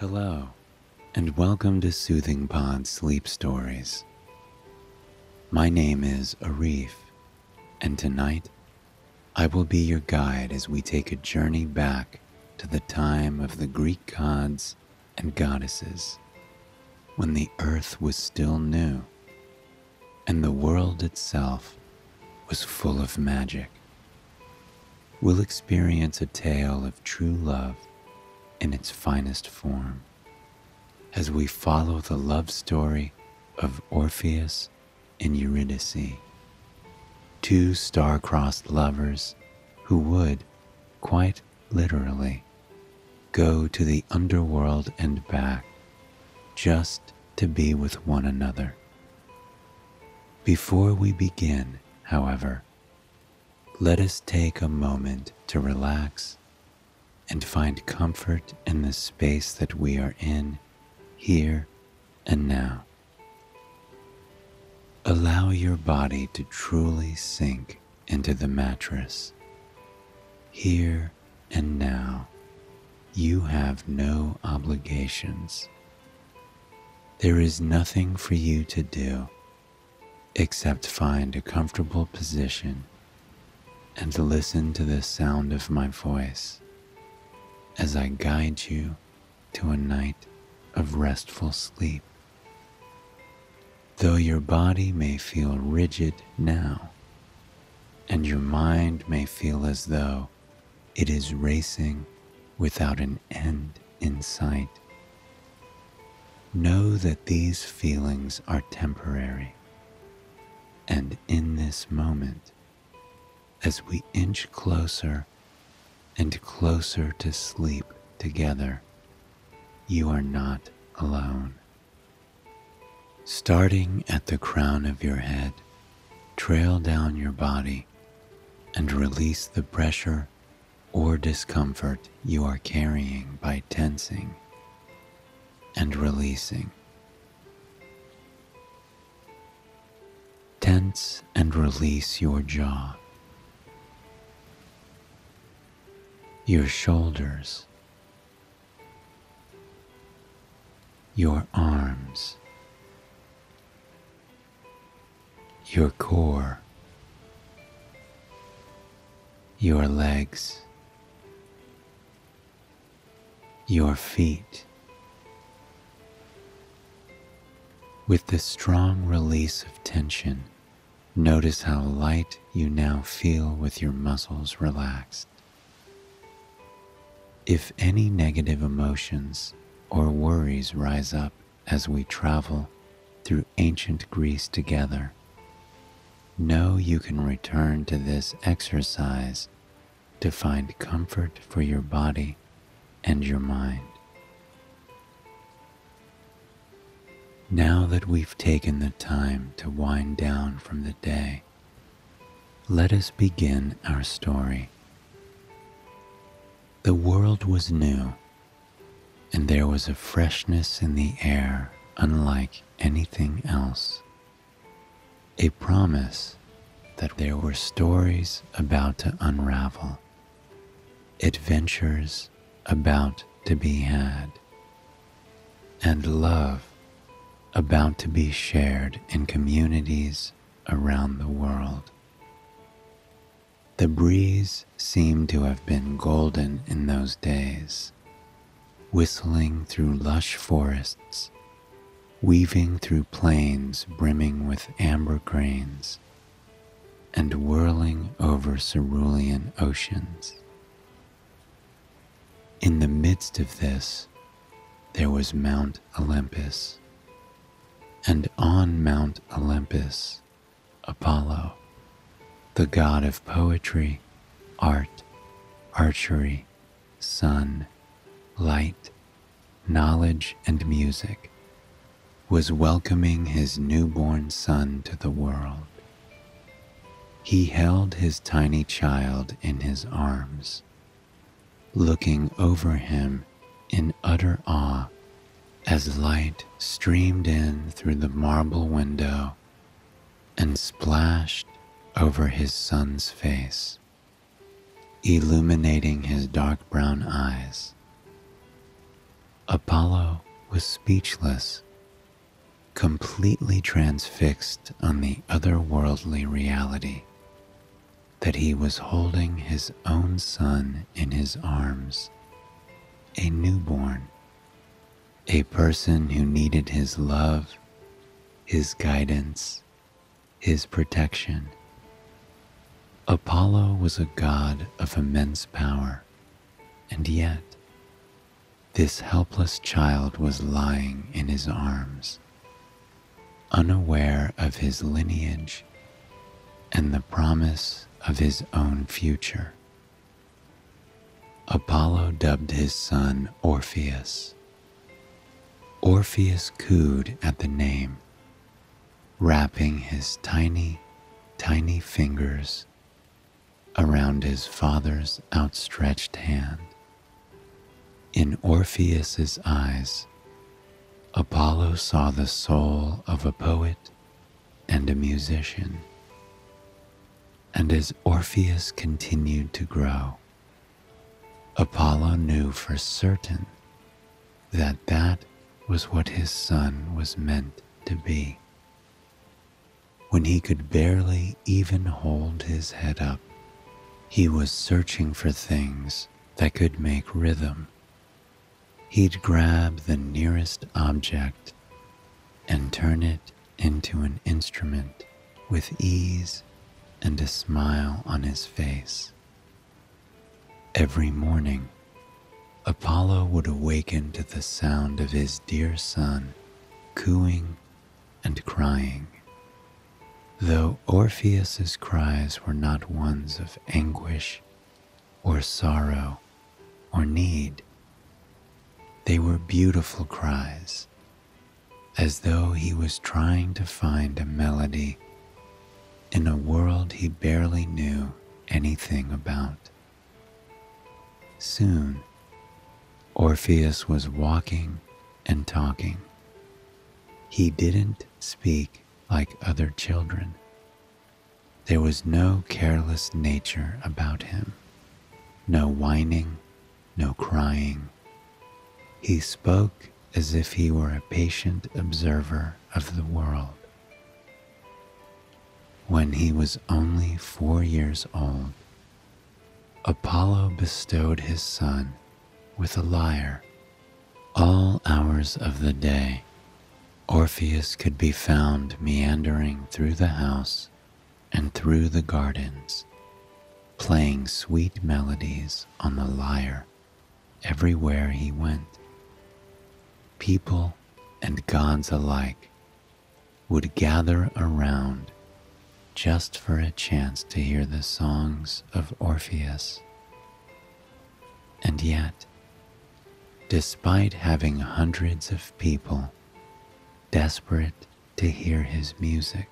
Hello, and welcome to Soothing Pod Sleep Stories. My name is Arif, and tonight I will be your guide as we take a journey back to the time of the Greek gods and goddesses, when the earth was still new and the world itself was full of magic. We'll experience a tale of true love in its finest form, as we follow the love story of Orpheus and Eurydice, two star-crossed lovers who would, quite literally, go to the underworld and back just to be with one another. Before we begin, however, let us take a moment to relax and find comfort in the space that we are in, here and now. Allow your body to truly sink into the mattress. Here and now, you have no obligations. There is nothing for you to do except find a comfortable position and listen to the sound of my voice as I guide you to a night of restful sleep. Though your body may feel rigid now, and your mind may feel as though it is racing without an end in sight, know that these feelings are temporary, and in this moment, as we inch closer and closer to sleep together, you are not alone. Starting at the crown of your head, trail down your body and release the pressure or discomfort you are carrying by tensing and releasing. Tense and release your jaw, your shoulders, your arms, your core, your legs, your feet. With the strong release of tension, notice how light you now feel with your muscles relaxed. If any negative emotions or worries rise up as we travel through ancient Greece together, know you can return to this exercise to find comfort for your body and your mind. Now that we've taken the time to wind down from the day, let us begin our story. The world was new, and there was a freshness in the air unlike anything else. A promise that there were stories about to unravel, adventures about to be had, and love about to be shared in communities around the world. The breeze seemed to have been golden in those days, whistling through lush forests, weaving through plains brimming with amber grains, and whirling over cerulean oceans. In the midst of this, there was Mount Olympus, and on Mount Olympus, Apollo, the god of poetry, art, archery, sun, light, knowledge, and music, was welcoming his newborn son to the world. He held his tiny child in his arms, looking over him in utter awe as light streamed in through the marble window and splashed over his son's face, illuminating his dark brown eyes. Apollo was speechless, completely transfixed on the otherworldly reality that he was holding his own son in his arms, a newborn, a person who needed his love, his guidance, his protection. Apollo was a god of immense power, and yet this helpless child was lying in his arms, unaware of his lineage and the promise of his own future. Apollo dubbed his son Orpheus. Orpheus cooed at the name, wrapping his tiny, tiny fingers around his father's outstretched hand. In Orpheus's eyes, Apollo saw the soul of a poet and a musician. And as Orpheus continued to grow, Apollo knew for certain that that was what his son was meant to be. When he could barely even hold his head up, he was searching for things that could make rhythm. He'd grab the nearest object and turn it into an instrument with ease and a smile on his face. Every morning, Apollo would awaken to the sound of his dear son cooing and crying. Though Orpheus's cries were not ones of anguish or sorrow or need, they were beautiful cries, as though he was trying to find a melody in a world he barely knew anything about. Soon, Orpheus was walking and talking. He didn't speak like other children. There was no careless nature about him, no whining, no crying. He spoke as if he were a patient observer of the world. When he was only 4 years old, Apollo bestowed his son with a lyre. All hours of the day, Orpheus could be found meandering through the house and through the gardens, playing sweet melodies on the lyre everywhere he went. People and gods alike would gather around just for a chance to hear the songs of Orpheus. And yet, despite having hundreds of people desperate to hear his music,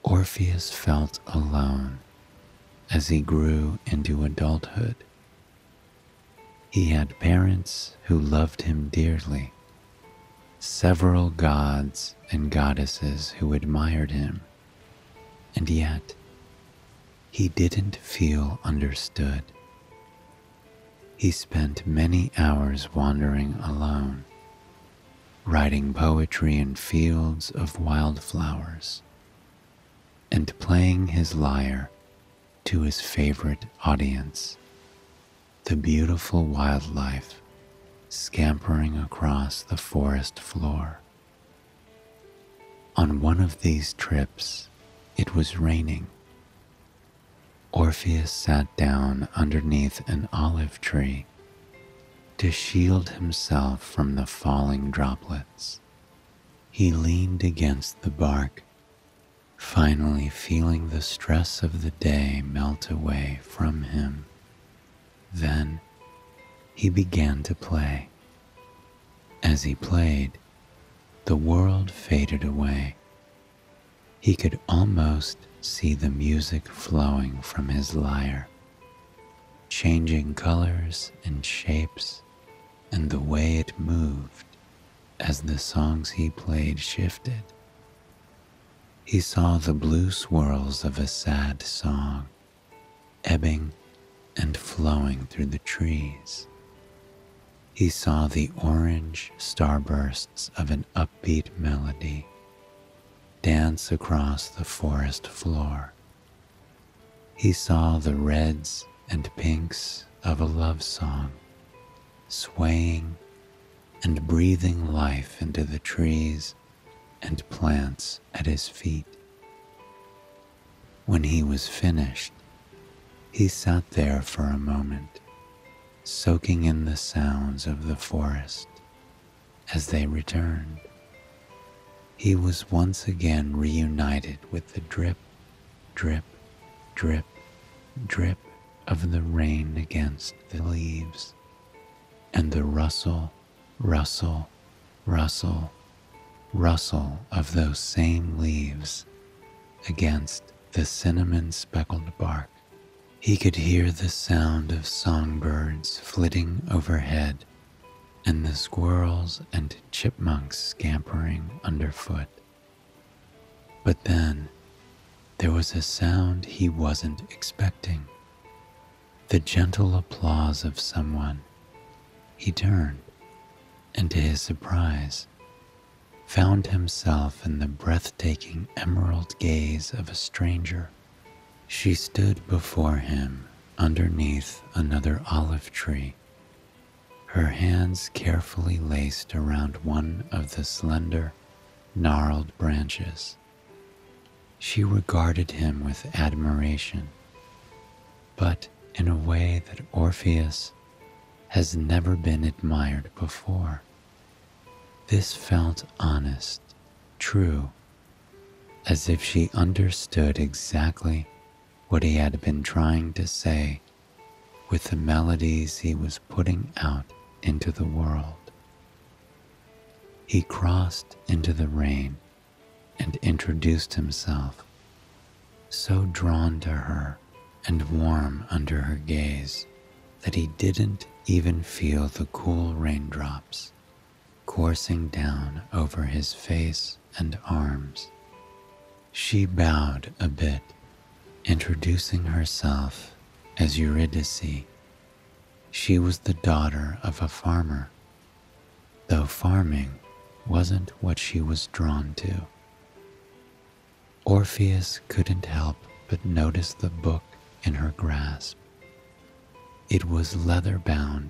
Orpheus felt alone as he grew into adulthood. He had parents who loved him dearly, several gods and goddesses who admired him, and yet he didn't feel understood. He spent many hours wandering alone, writing poetry in fields of wildflowers, and playing his lyre to his favorite audience, the beautiful wildlife scampering across the forest floor. On one of these trips, it was raining. Orpheus sat down underneath an olive tree to shield himself from the falling droplets. He leaned against the bark, finally feeling the stress of the day melt away from him. Then he began to play. As he played, the world faded away. He could almost see the music flowing from his lyre, changing colors and shapes, and the way it moved as the songs he played shifted. He saw the blue swirls of a sad song, ebbing and flowing through the trees. He saw the orange starbursts of an upbeat melody dance across the forest floor. He saw the reds and pinks of a love song swaying and breathing life into the trees and plants at his feet. When he was finished, he sat there for a moment, soaking in the sounds of the forest as they returned. He was once again reunited with the drip, drip, drip, drip of the rain against the leaves, and the rustle, rustle, rustle, rustle of those same leaves against the cinnamon-speckled bark. He could hear the sound of songbirds flitting overhead and the squirrels and chipmunks scampering underfoot. But then there was a sound he wasn't expecting, the gentle applause of someone. He turned, and to his surprise, found himself in the breathtaking emerald gaze of a stranger. She stood before him underneath another olive tree, her hands carefully laced around one of the slender, gnarled branches. She regarded him with admiration, but in a way that Orpheus has never been admired before. This felt honest, true, as if she understood exactly what he had been trying to say with the melodies he was putting out into the world. He crossed into the rain and introduced himself, so drawn to her and warm under her gaze that he didn't even feel the cool raindrops coursing down over his face and arms. She bowed a bit, introducing herself as Eurydice. She was the daughter of a farmer, though farming wasn't what she was drawn to. Orpheus couldn't help but notice the book in her grasp. It was leather-bound,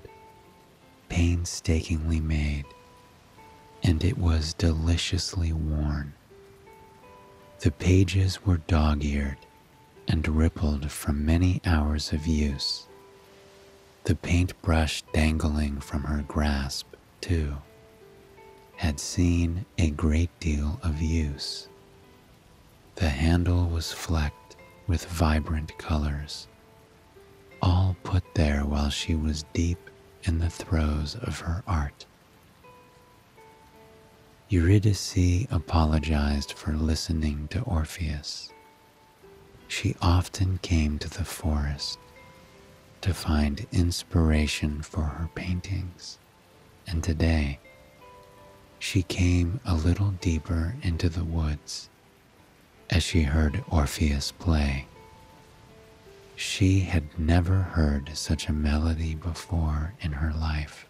painstakingly made, and it was deliciously worn. The pages were dog-eared and rippled from many hours of use. The paintbrush dangling from her grasp, too, had seen a great deal of use. The handle was flecked with vibrant colors, all put there while she was deep in the throes of her art. Eurydice apologized for listening to Orpheus. She often came to the forest to find inspiration for her paintings, and today she came a little deeper into the woods as she heard Orpheus play. She had never heard such a melody before in her life.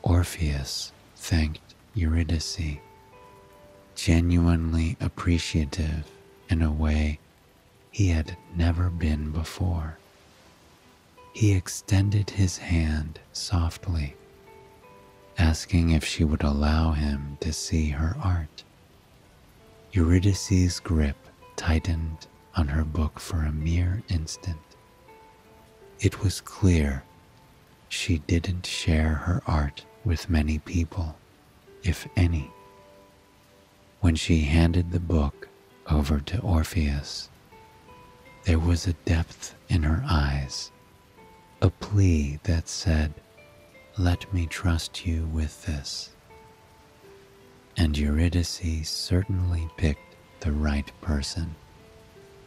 Orpheus thanked Eurydice, genuinely appreciative in a way he had never been before. He extended his hand softly, asking if she would allow him to see her art. Eurydice's grip tightened on her book for a mere instant. It was clear she didn't share her art with many people, if any. When she handed the book over to Orpheus, there was a depth in her eyes, a plea that said, "Let me trust you with this." And Eurydice certainly picked the right person.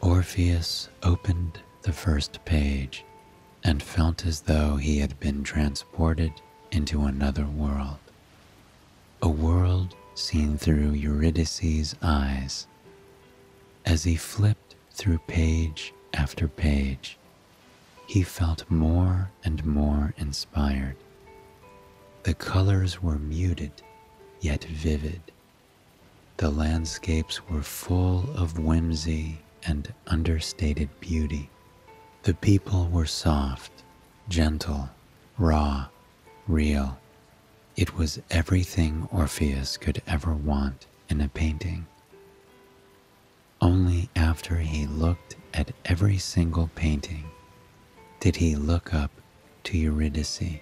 Orpheus opened the first page and felt as though he had been transported into another world, a world seen through Eurydice's eyes. As he flipped through page after page, he felt more and more inspired. The colors were muted, yet vivid. The landscapes were full of whimsy and understated beauty. The people were soft, gentle, raw, real. It was everything Orpheus could ever want in a painting. Only after he looked at every single painting did he look up to Eurydice.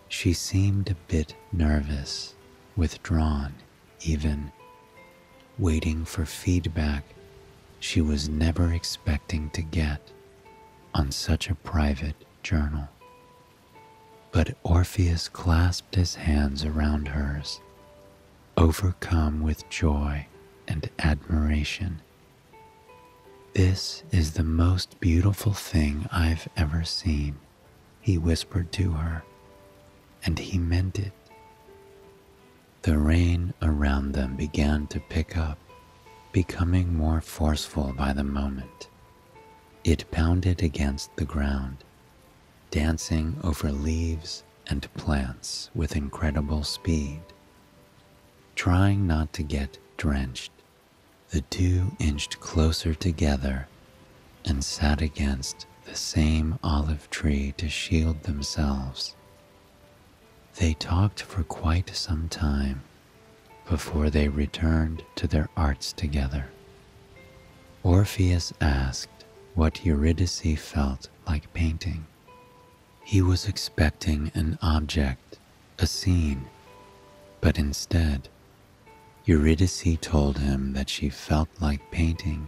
She seemed a bit nervous, withdrawn even, waiting for feedback she was never expecting to get on such a private journal. But Orpheus clasped his hands around hers, overcome with joy and admiration. "This is the most beautiful thing I've ever seen," he whispered to her, and he meant it. The rain around them began to pick up, becoming more forceful by the moment. It pounded against the ground, dancing over leaves and plants with incredible speed. Trying not to get drenched, the two inched closer together and sat against the same olive tree to shield themselves. They talked for quite some time before they returned to their arts together. Orpheus asked what Eurydice felt like painting. He was expecting an object, a scene, but instead, Eurydice told him that she felt like painting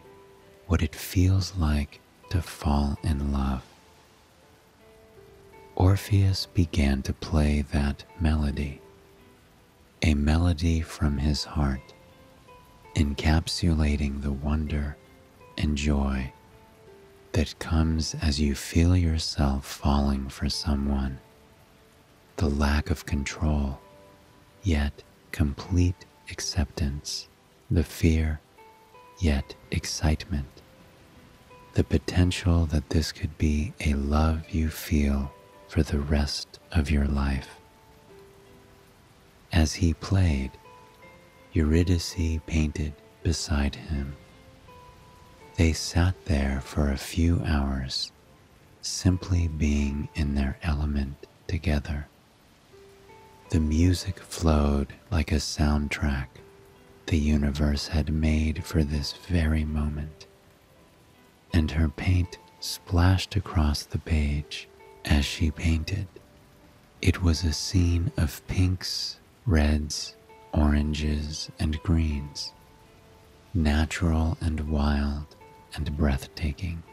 what it feels like to fall in love. Orpheus began to play that melody, a melody from his heart, encapsulating the wonder and joy that comes as you feel yourself falling for someone, the lack of control, yet complete acceptance, the fear, yet excitement, the potential that this could be a love you feel for the rest of your life. As he played, Eurydice painted beside him. They sat there for a few hours, simply being in their element together. The music flowed like a soundtrack the universe had made for this very moment, and her paint splashed across the page as she painted. It was a scene of pinks, reds, oranges, and greens, natural and wild and breathtaking.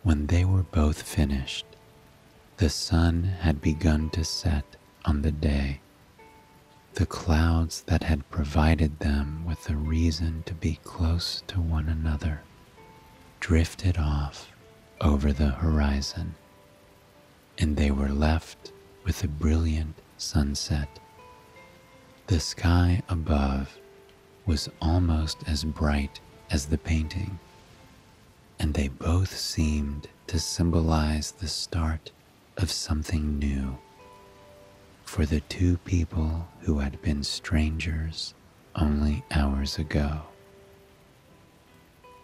When they were both finished, the sun had begun to set on the day. The clouds that had provided them with a reason to be close to one another drifted off over the horizon, and they were left with a brilliant sunset. The sky above was almost as bright as the painting, and they both seemed to symbolize the start of something new for the two people who had been strangers only hours ago.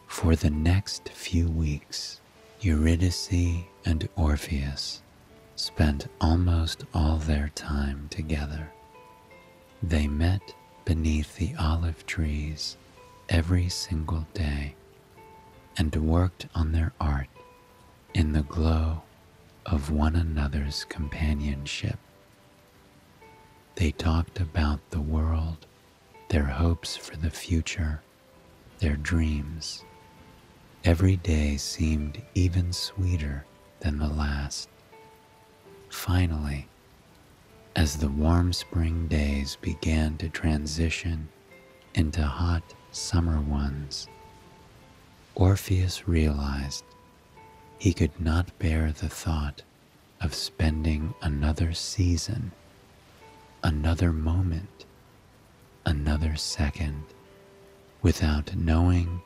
For the next few weeks, Eurydice and Orpheus spent almost all their time together. They met beneath the olive trees every single day and worked on their art in the glow of one another's companionship. They talked about the world, their hopes for the future, their dreams. Every day seemed even sweeter than the last. Finally, as the warm spring days began to transition into hot summer ones, Orpheus realized he could not bear the thought of spending another season, another moment, another second without knowing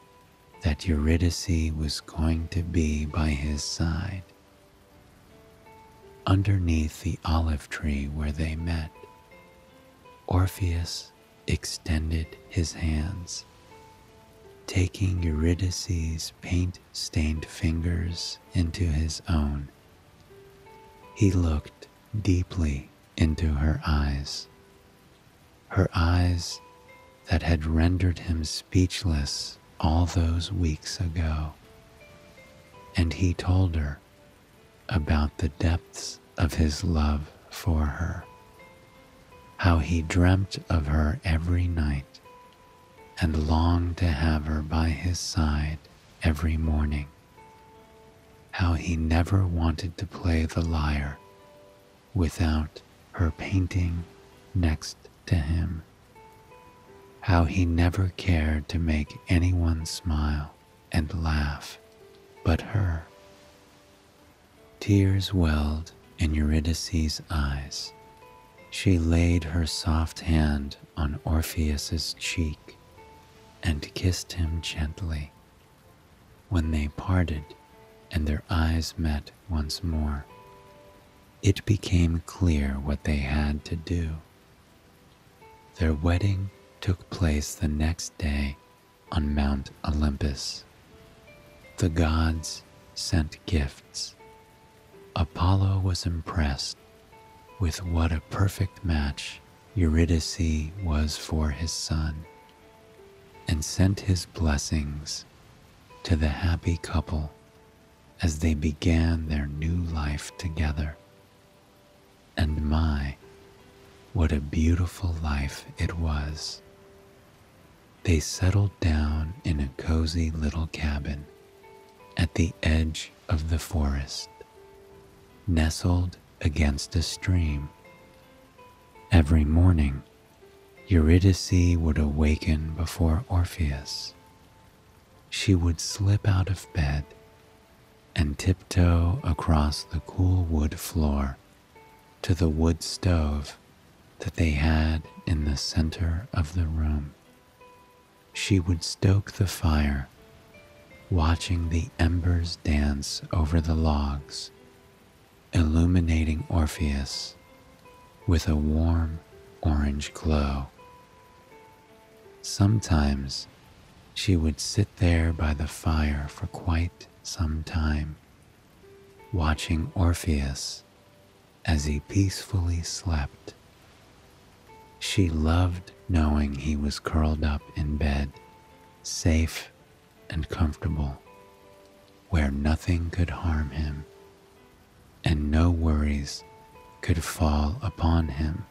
that Eurydice was going to be by his side. Underneath the olive tree where they met, Orpheus extended his hands, taking Eurydice's paint-stained fingers into his own. He looked deeply into her eyes that had rendered him speechless all those weeks ago, and he told her about the depths of his love for her, how he dreamt of her every night and longed to have her by his side every morning, how he never wanted to play the lyre without her painting next to him, how he never cared to make anyone smile and laugh but her. Tears welled in Eurydice's eyes. She laid her soft hand on Orpheus's cheek and kissed him gently. When they parted and their eyes met once more, it became clear what they had to do. Their wedding took place the next day on Mount Olympus. The gods sent gifts. Apollo was impressed with what a perfect match Eurydice was for his son, and sent his blessings to the happy couple as they began their new life together. And my, what a beautiful life it was. They settled down in a cozy little cabin at the edge of the forest, nestled against a stream. Every morning, Eurydice would awaken before Orpheus. She would slip out of bed and tiptoe across the cool wood floor to the wood stove that they had in the center of the room. She would stoke the fire, watching the embers dance over the logs, illuminating Orpheus with a warm orange glow. Sometimes she would sit there by the fire for quite some time, watching Orpheus as he peacefully slept. She loved knowing he was curled up in bed, safe and comfortable, where nothing could harm him and no worries could fall upon him.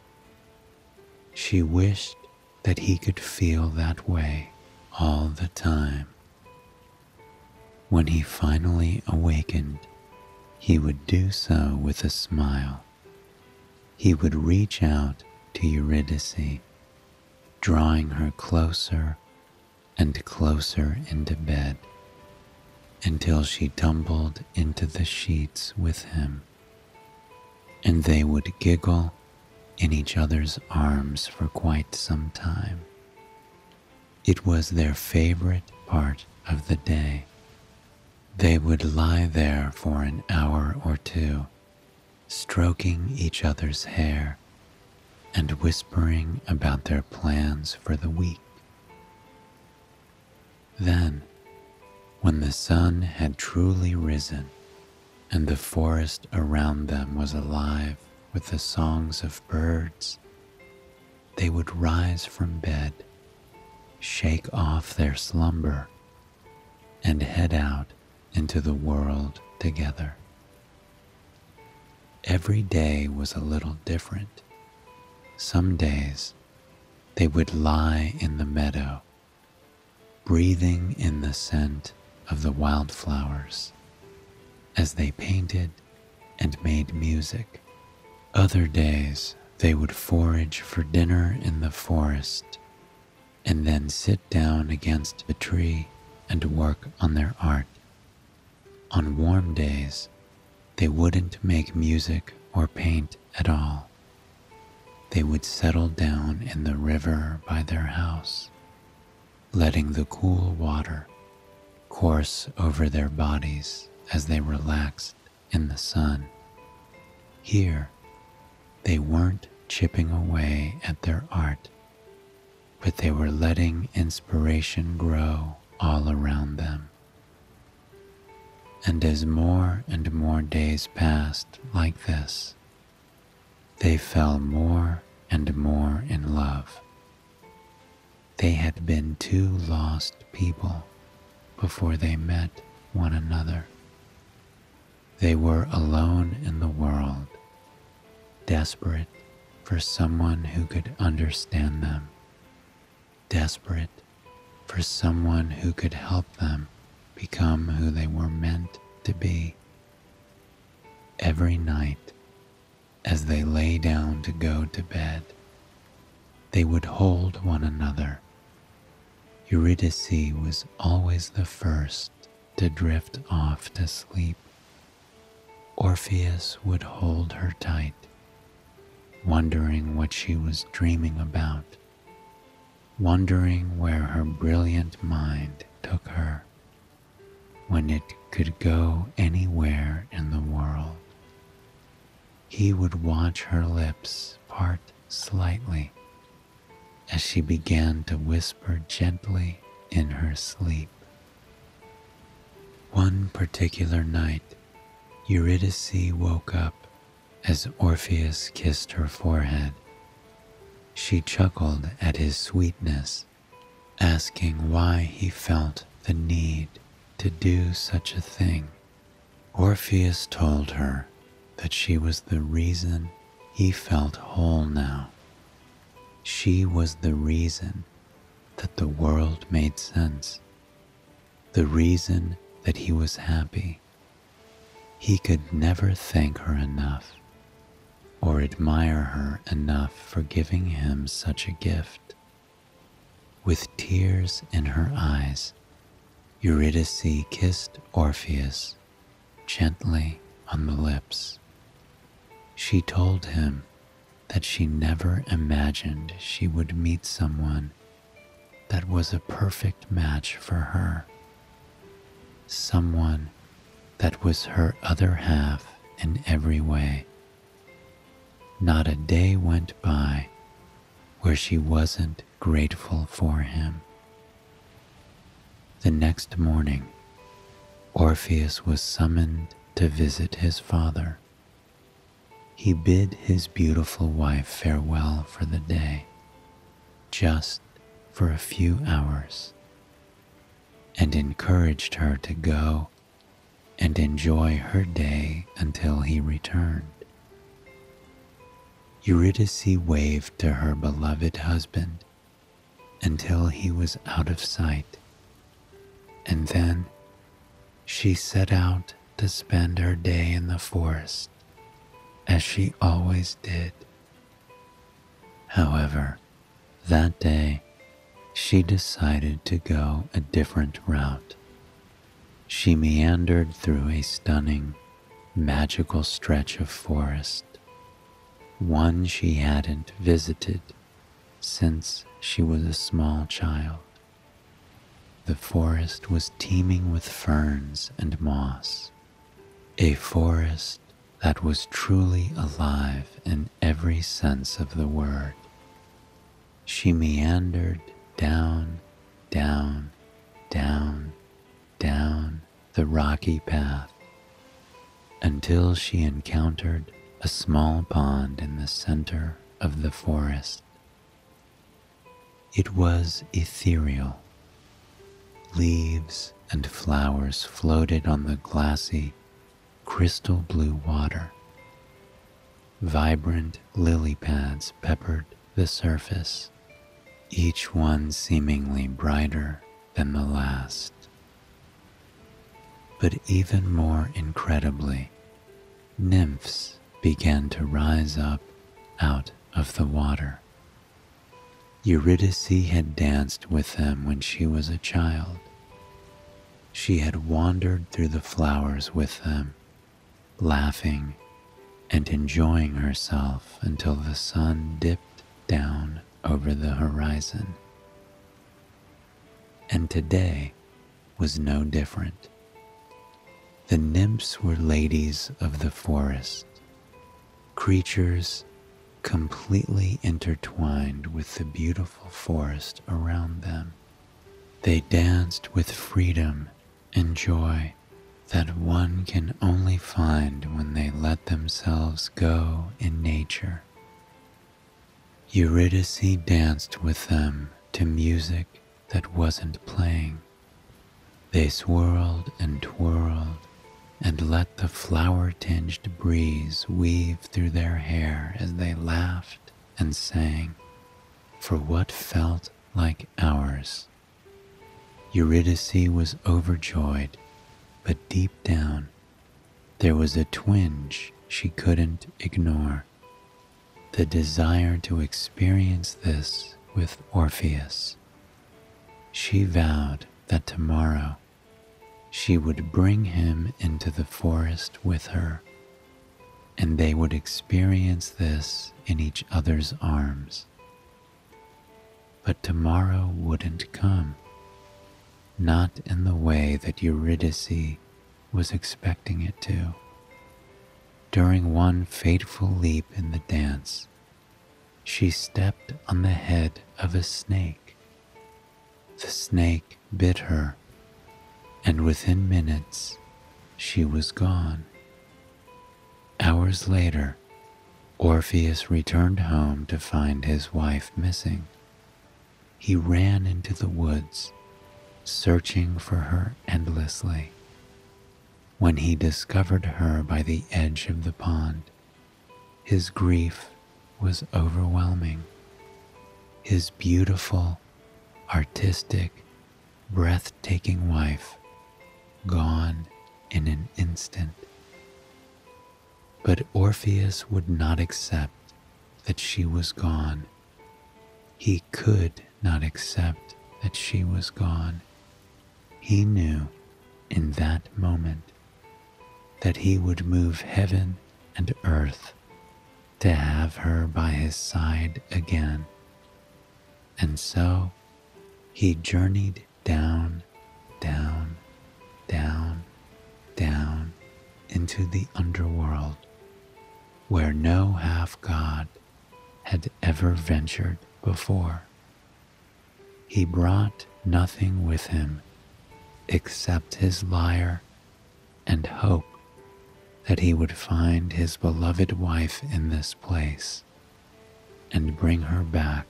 She wished that he could feel that way all the time. When he finally awakened, he would do so with a smile. He would reach out to Eurydice, drawing her closer and closer into bed until she tumbled into the sheets with him, and they would giggle in each other's arms for quite some time. It was their favorite part of the day. They would lie there for an hour or two, stroking each other's hair and whispering about their plans for the week. Then, when the sun had truly risen and the forest around them was alive with the songs of birds, they would rise from bed, shake off their slumber, and head out into the world together. Every day was a little different. Some days they would lie in the meadow, breathing in the scent of the wildflowers as they painted and made music. Other days they would forage for dinner in the forest and then sit down against a tree and work on their art. On warm days, they wouldn't make music or paint at all. They would settle down in the river by their house, letting the cool water course over their bodies as they relaxed in the sun. Here, they weren't chipping away at their art, but they were letting inspiration grow all around them. And as more and more days passed like this, they fell more and more in love. They had been two lost people before they met one another. They were alone in the world, desperate for someone who could understand them, desperate for someone who could help them become who they were meant to be. Every night, as they lay down to go to bed, they would hold one another. Eurydice was always the first to drift off to sleep. Orpheus would hold her tight, wondering what she was dreaming about, wondering where her brilliant mind took her, when it could go anywhere in the world. He would watch her lips part slightly as she began to whisper gently in her sleep. One particular night, Eurydice woke up as Orpheus kissed her forehead. She chuckled at his sweetness, asking why he felt the need to do such a thing. Orpheus told her that she was the reason he felt whole now. She was the reason that the world made sense, the reason that he was happy. He could never thank her enough or admire her enough for giving him such a gift. With tears in her eyes, Eurydice kissed Orpheus gently on the lips. She told him that she never imagined she would meet someone that was a perfect match for her, someone that was her other half in every way. Not a day went by where she wasn't grateful for him. The next morning, Orpheus was summoned to visit his father. He bid his beautiful wife farewell for the day, just for a few hours, and encouraged her to go and enjoy her day until he returned. Eurydice waved to her beloved husband until he was out of sight, and then she set out to spend her day in the forest, as she always did. However, that day she decided to go a different route. She meandered through a stunning, magical stretch of forest, one she hadn't visited since she was a small child. The forest was teeming with ferns and moss, a forest that was truly alive in every sense of the word. She meandered down, down, down, down the rocky path until she encountered a small pond in the center of the forest. It was ethereal. Leaves and flowers floated on the glassy, crystal blue water. Vibrant lily pads peppered the surface, each one seemingly brighter than the last. But even more incredibly, nymphs began to rise up out of the water. Eurydice had danced with them when she was a child. She had wandered through the flowers with them, laughing and enjoying herself until the sun dipped down over the horizon. And today, was no different. The nymphs were ladies of the forest, creatures completely intertwined with the beautiful forest around them. They danced with freedom and joy that one can only find when they let themselves go in nature. Eurydice danced with them to music that wasn't playing. They swirled and twirled and let the flower-tinged breeze weave through their hair as they laughed and sang for what felt like hours. Eurydice was overjoyed, but deep down there was a twinge she couldn't ignore, the desire to experience this with Orpheus. She vowed that tomorrow she would bring him into the forest with her, and they would experience this in each other's arms. But tomorrow wouldn't come, not in the way that Eurydice was expecting it to. During one fateful leap in the dance, she stepped on the head of a snake. The snake bit her, and within minutes she was gone. Hours later, Orpheus returned home to find his wife missing. He ran into the woods, searching for her endlessly. When he discovered her by the edge of the pond, his grief was overwhelming. His beautiful, artistic, breathtaking wife gone in an instant. But Orpheus would not accept that she was gone. He could not accept that she was gone. He knew in that moment that he would move heaven and earth to have her by his side again. And so he journeyed down, down, down, down into the underworld, where no half-god had ever ventured before. He brought nothing with him except his lyre and hope that he would find his beloved wife in this place and bring her back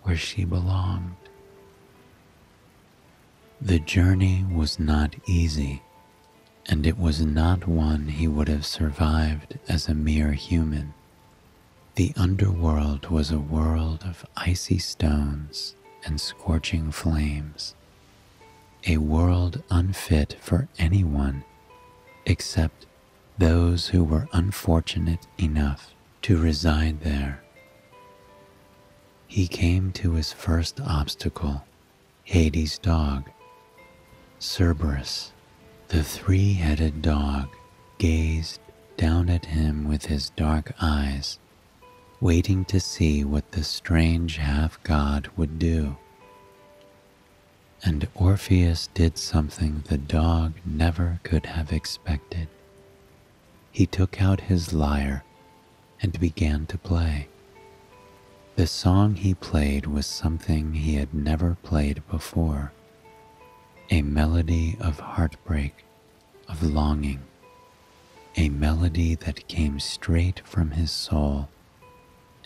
where she belonged. The journey was not easy, and it was not one he would have survived as a mere human. The underworld was a world of icy stones and scorching flames, a world unfit for anyone except those who were unfortunate enough to reside there. He came to his first obstacle, Hades' dog. Cerberus, the three-headed dog, gazed down at him with his dark eyes, waiting to see what the strange half-god would do. And Orpheus did something the dog never could have expected. He took out his lyre and began to play. The song he played was something he had never played before, a melody of heartbreak, of longing, a melody that came straight from his soul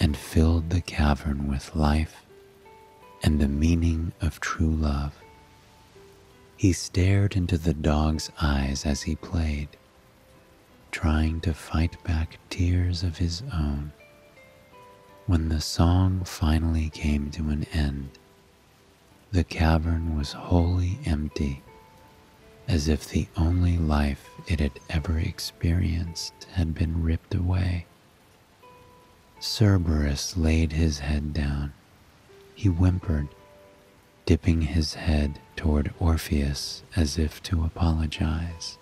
and filled the cavern with life and the meaning of true love. He stared into the dog's eyes as he played, trying to fight back tears of his own. When the song finally came to an end, the cavern was wholly empty, as if the only life it had ever experienced had been ripped away. Cerberus laid his head down. He whimpered, dipping his head toward Orpheus as if to apologize.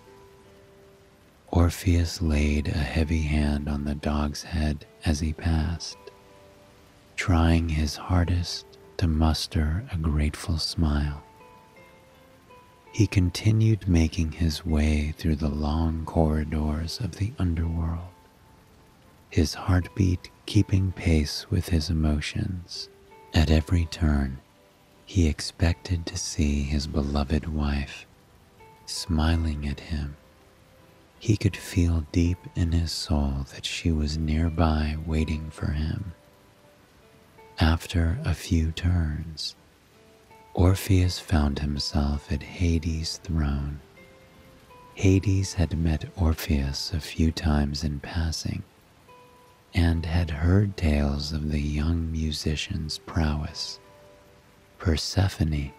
Orpheus laid a heavy hand on the dog's head as he passed, trying his hardest to muster a grateful smile. He continued making his way through the long corridors of the underworld, his heartbeat keeping pace with his emotions. At every turn, he expected to see his beloved wife smiling at him. He could feel deep in his soul that she was nearby waiting for him. After a few turns, Orpheus found himself at Hades' throne. Hades had met Orpheus a few times in passing and had heard tales of the young musician's prowess. Persephone,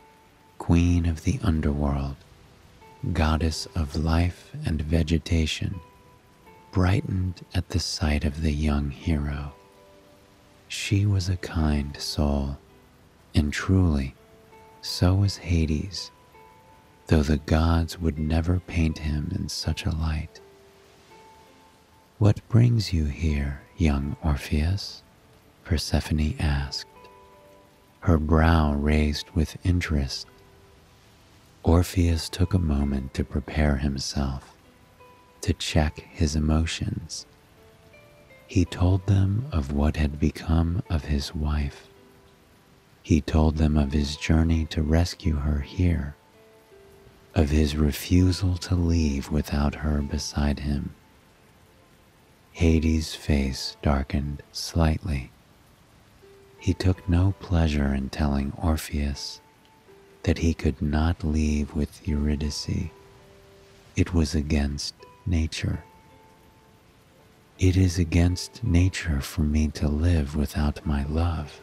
queen of the underworld, goddess of life and vegetation, brightened at the sight of the young hero. She was a kind soul, and truly, so was Hades, though the gods would never paint him in such a light. "What brings you here, young Orpheus?" Persephone asked, her brow raised with interest. Orpheus took a moment to prepare himself, to check his emotions. He told them of what had become of his wife. He told them of his journey to rescue her here, of his refusal to leave without her beside him. Hades' face darkened slightly. He took no pleasure in telling Orpheus that he could not leave with Eurydice. It was against nature. "It is against nature for me to live without my love,"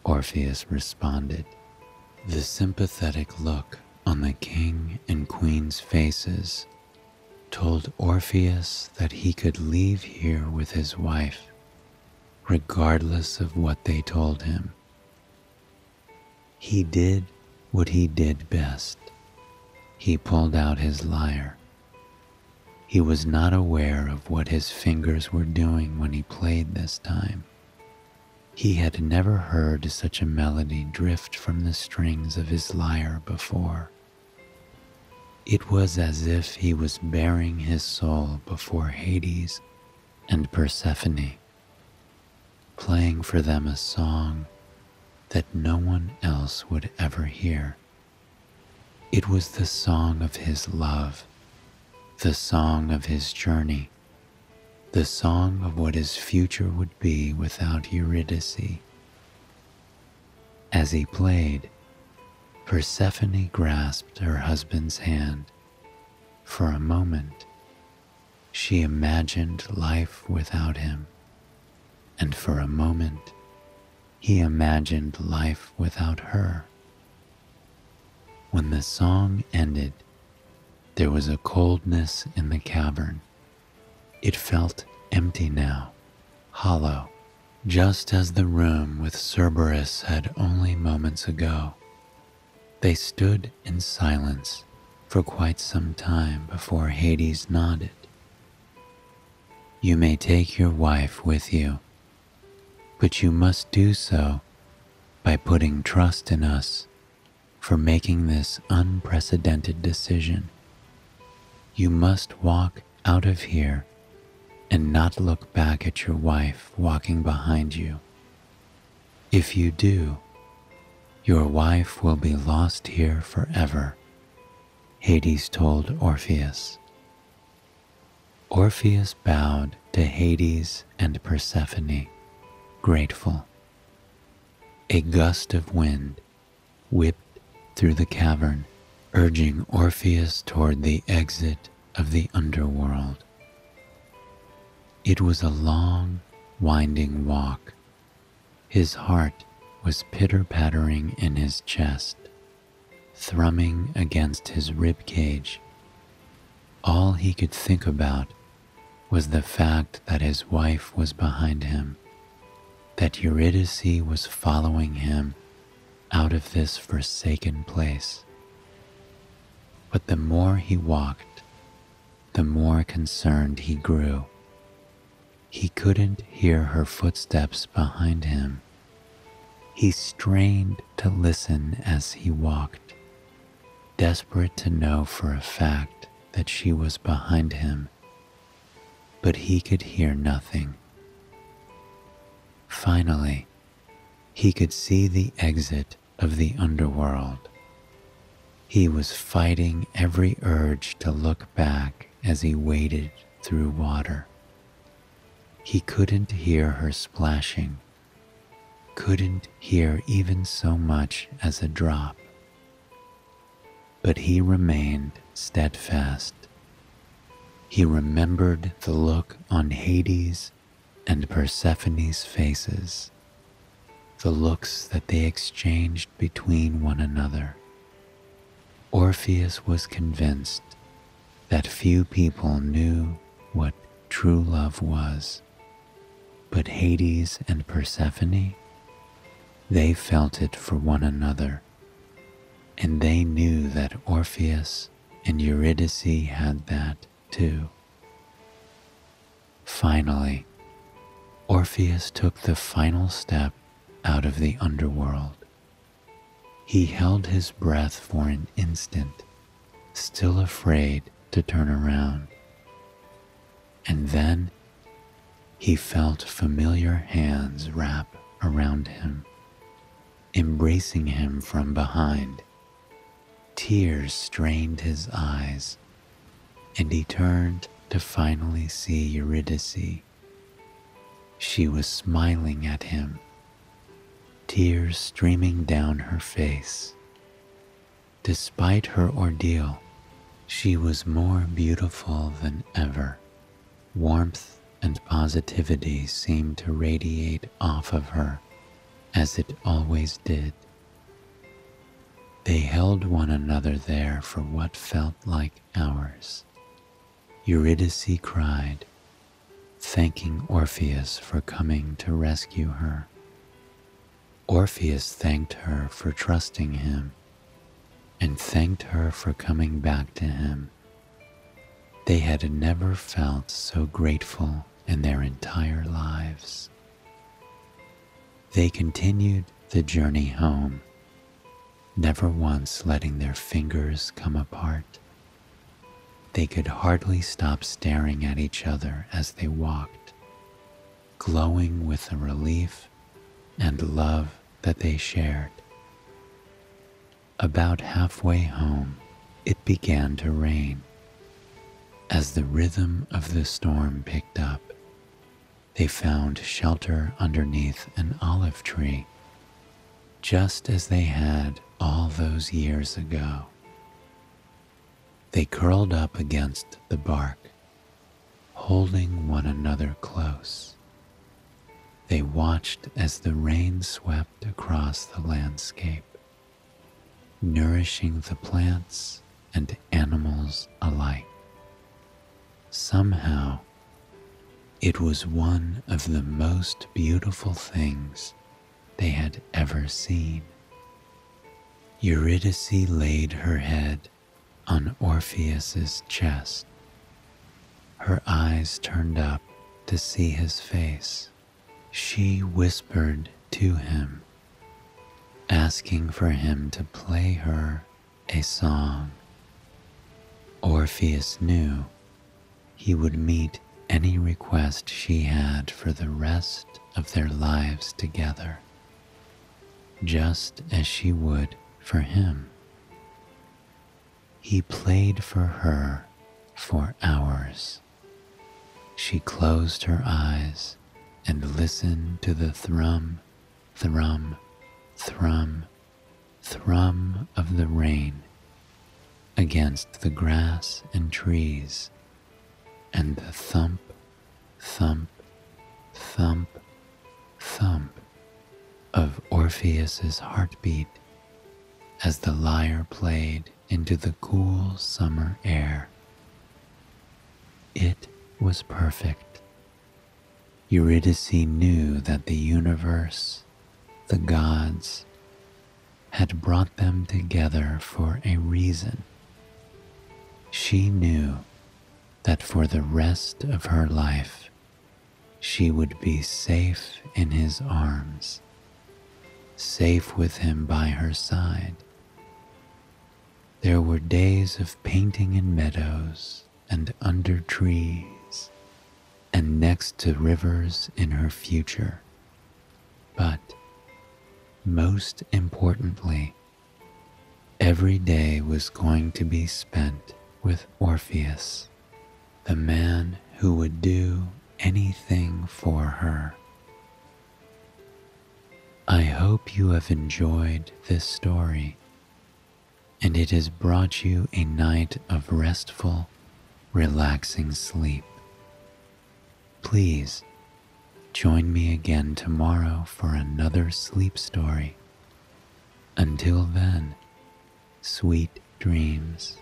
Orpheus responded. The sympathetic look on the king and queen's faces told Orpheus that he could leave here with his wife, regardless of what they told him. He did what he did best. He pulled out his lyre. He was not aware of what his fingers were doing when he played this time. He had never heard such a melody drift from the strings of his lyre before. It was as if he was baring his soul before Hades and Persephone, playing for them a song that no one else would ever hear. It was the song of his love, the song of his journey, the song of what his future would be without Eurydice. As he played, Persephone grasped her husband's hand. For a moment, she imagined life without him, and for a moment, he imagined life without her. When the song ended, there was a coldness in the cavern. It felt empty now, hollow, just as the room with Cerberus had only moments ago. They stood in silence for quite some time before Hades nodded. "You may take your wife with you, but you must do so by putting trust in us for making this unprecedented decision. You must walk out of here and not look back at your wife walking behind you. If you do, your wife will be lost here forever," Hades told Orpheus. Orpheus bowed to Hades and Persephone, grateful. A gust of wind whipped through the cavern, urging Orpheus toward the exit of the underworld. It was a long, winding walk. His heart was pitter-pattering in his chest, thrumming against his rib cage. All he could think about was the fact that his wife was behind him, that Eurydice was following him out of this forsaken place. But the more he walked, the more concerned he grew. He couldn't hear her footsteps behind him. He strained to listen as he walked. desperate to know for a fact that she was behind him, but he could hear nothing. Finally, he could see the exit of the underworld. He was fighting every urge to look back as he waded through water. He couldn't hear her splashing, couldn't hear even so much as a drop. But he remained steadfast. He remembered the look on Hades and Persephone's faces, the looks that they exchanged between one another. Orpheus was convinced that few people knew what true love was, but Hades and Persephone, they felt it for one another, and they knew that Orpheus and Eurydice had that too. Finally, Orpheus took the final step out of the underworld. He held his breath for an instant, still afraid to turn around. And then he felt familiar hands wrap around him, embracing him from behind. Tears strained his eyes, and he turned to finally see Eurydice. She was smiling at him, tears streaming down her face. Despite her ordeal, she was more beautiful than ever. Warmth and positivity seemed to radiate off of her, as it always did. They held one another there for what felt like hours. Eurydice cried, thanking Orpheus for coming to rescue her. Orpheus thanked her for trusting him, and thanked her for coming back to him. They had never felt so grateful in their entire lives. They continued the journey home, never once letting their fingers come apart. They could hardly stop staring at each other as they walked, glowing with the relief and love that they shared. About halfway home, it began to rain. As the rhythm of the storm picked up, they found shelter underneath an olive tree, just as they had all those years ago. They curled up against the bark, holding one another close. They watched as the rain swept across the landscape, nourishing the plants and animals alike. Somehow, it was one of the most beautiful things they had ever seen. Eurydice laid her head on Orpheus's chest, her eyes turned up to see his face. She whispered to him, asking for him to play her a song. Orpheus knew he would meet any request she had for the rest of their lives together, just as she would for him. He played for her for hours. She closed her eyes and listened to the thrum, thrum, thrum, thrum of the rain against the grass and trees, and the thump, thump, thump, thump of Orpheus's heartbeat as the lyre played into the cool summer air. It was perfect. Eurydice knew that the universe, the gods, had brought them together for a reason. She knew that for the rest of her life, she would be safe in his arms, safe with him by her side. There were days of painting in meadows and under trees and next to rivers in her future. But most importantly, every day was going to be spent with Orpheus, the man who would do anything for her. I hope you have enjoyed this story, and it has brought you a night of restful, relaxing sleep. Please join me again tomorrow for another sleep story. Until then, sweet dreams.